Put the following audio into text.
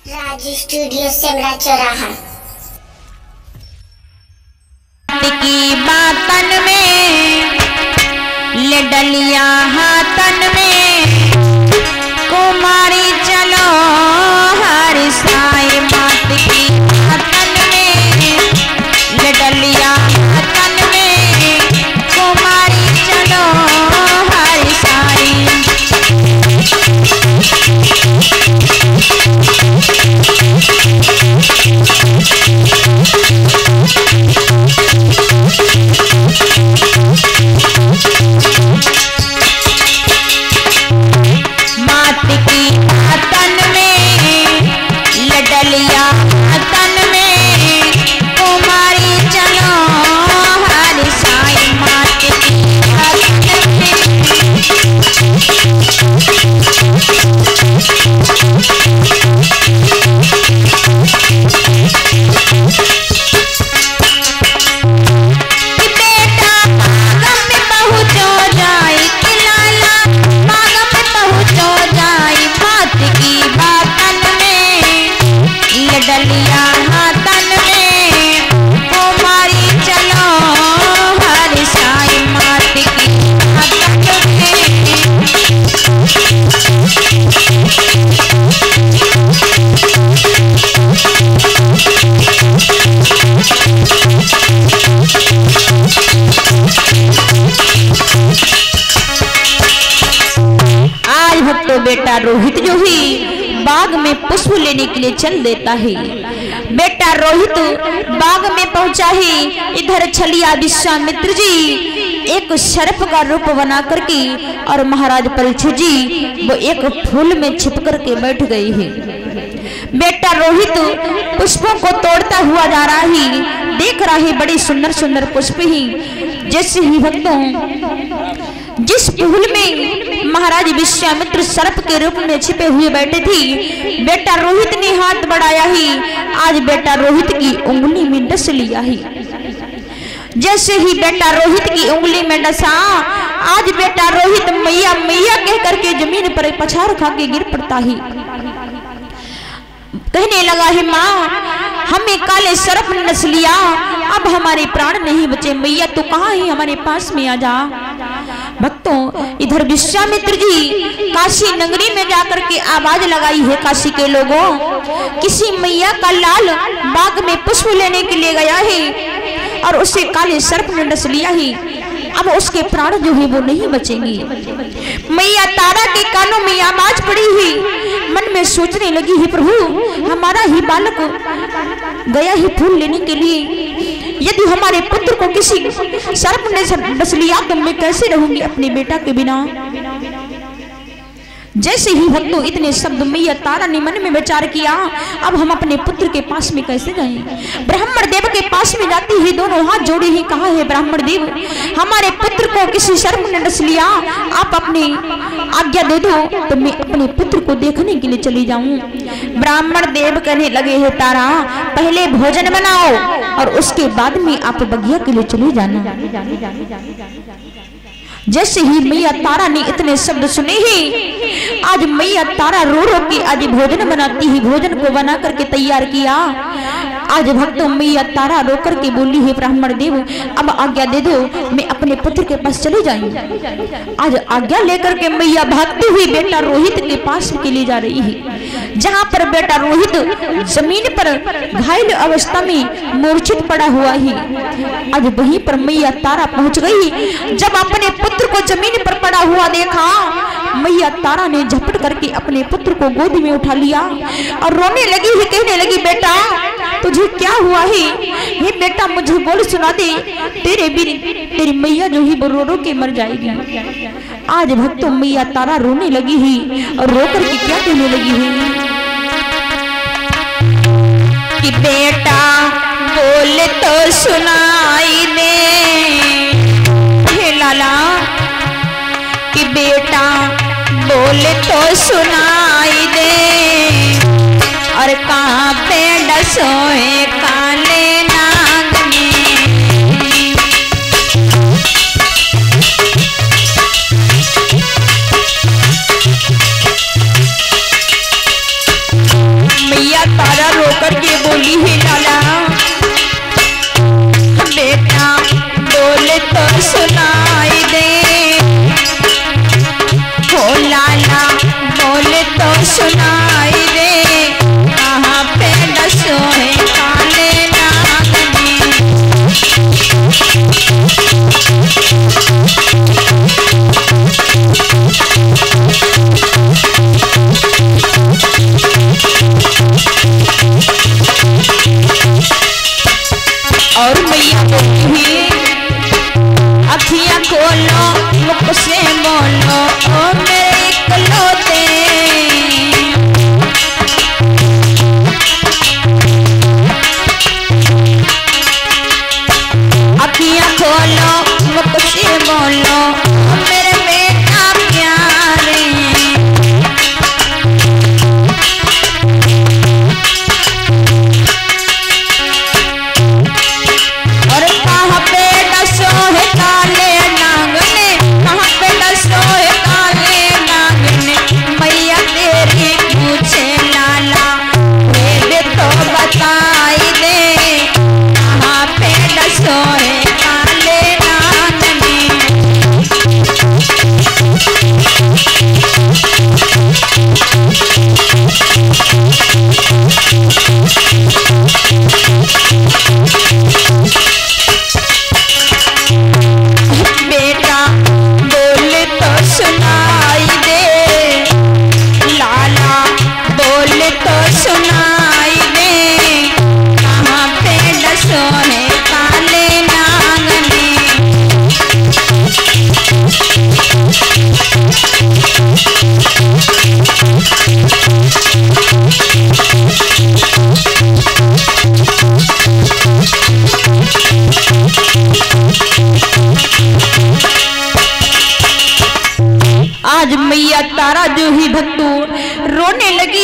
राज studio Simra चौराहा। की बातन में ले डलिया हाथन में कुमारी चलो हर साई मात की बातन में ले डलिया हाथन में कुमारी चलो हर साई। मात की हाथन में लडलिया हाथन में कुमारी चलो हर साई मात की हाथन डलिया हाथन में कुमारी चलो हर साई मात की हाथन में। आज भक्तो बेटा रोहित जो ही बाग में पुष्प लेने के लिए चल देता है। बेटा रोहित बाग में पहुंचा है। इधर छलिया विश्वामित्र जी एक सर्प का रूप बना करके और महाराज परीक्षित जी वो एक फूल में छिप करके बैठ गई है। बेटा रोहित पुष्पों को तोड़ता हुआ जा रहा है। देख रहा है बड़ी सुंदर सुंदर पुष्प ही। जैसे ही भक्तों जिस फूल में महाराज विश्वामित्र सर्प के रूप में छिपे हुए बैठे थे, बेटा रोहित ने हाथ बढ़ाया ही आज बेटा रोहित की उंगली में डस लिया ही। जैसे ही बेटा रोहित की उंगली में डसा आज बेटा रोहित मैया मैया कह करके जमीन पर पछाड़ खा के गिर पड़ता ही। कहने लगा है माँ हमें काले सर्प ने डस लिया, अब हमारे प्राण नहीं बचे, मैया तो कहाँ है, हमारे पास में आ जा। भक्तों इधर विश्वामित्र जी काशी नगरी में जाकर के आवाज लगाई है काशी के लोगों, किसी मैया का लाल बाग में पुष्प लेने के लिए गया है और उसे काले सर्प ने डस लिया है, अब उसके प्राण जो है वो नहीं बचेंगे। मैया तारा के कानों में आवाज पड़ी है, मन में सोचने लगी है प्रभु हमारा ही बालक गया है फूल लेने के लिए, यदि हमारे पुत्र को किसी सर्प ने डस लिया तो मैं कैसे रहूंगी अपने बेटा के बिना। जैसे ही भक्तों इतने शब्द मैया तारा ने मन में विचार किया अब हम अपने पुत्र के पास में कैसे जाएं। ब्राह्मण देव के पास में जाती है, दोनों हाथ जोड़े ही कहा है ब्राह्मण देव हमारे पुत्र को किसी सर्प ने डस लिया, आप अपनी आज्ञा दे दो तो मैं अपने पुत्र को देखने के लिए चली जाऊं। ब्राह्मण देव कहने लगे है तारा पहले भोजन बनाओ और उसके बाद में आप बगिया के लिए चले जाना। जैसे ही मैया तारा ने इतने शब्द सुने ही आज मैया तारा रो रो के आज भोजन बनाती ही, भोजन को बना करके तैयार किया। आज भक्तों मैया तारा रो करके बोली है ब्राह्मण देव अब आज्ञा दे दो मैं अपने पुत्र के पास चले जाऊं। आज आज्ञा लेकर के मैया भागती हुई बेटा रोहित के पास के लिए जा रही है, जहां पर बेटा रोहित जमीन पर घायल अवस्था में मूर्छित पड़ा हुआ है। आज वहीं पर मैया तारा पहुंच गई। जब अपने पुत्र को जमीन पर पड़ा हुआ देखा मैया तारा ने झपट करके अपने पुत्र को गोद में उठा लिया और रोने लगी है, कहने लगी बेटा तुझे क्या हुआ है, हे बेटा मुझे बोल सुना दे, तेरे बिन तेरी मैया जो ही रो रो के मर जाएगी। आज भक्तों मैया तारा रोने लगी है और रो करके क्या कहने लगी है कि बेटा बोल तो सुनाई दे, हे लाला कि बेटा बोल तो सुनाई दे और कहाँ पे डसोए काले नाग में। मैया मैया तारा रोकर के बोली है लाला बेटा बोले तो सुनाई दे, हो लाला बोले तो सुनाई दे, कहाँ पे न सोए काले नागनी। और मैया बोली अखियां खोलो मुख से बोलो ओ मेरे इकलौते, अखियां खोलो मुख से बोलो ओ मेरे बेटा प्यारे। और कहाँ पे न सोए काले नागने, कहाँ पे न सोए काले नागने, मैया तेरी पूछे लाला भेद तो बताई दे, कहाँ पे न सोए काले नागने। बेटा बोले तो सुनाई दे, लाला बोले तो सुनाई दे, कहाँ पे न सोए काले नागने। आज मैया तारा जो ही भक्तों रोने लगी।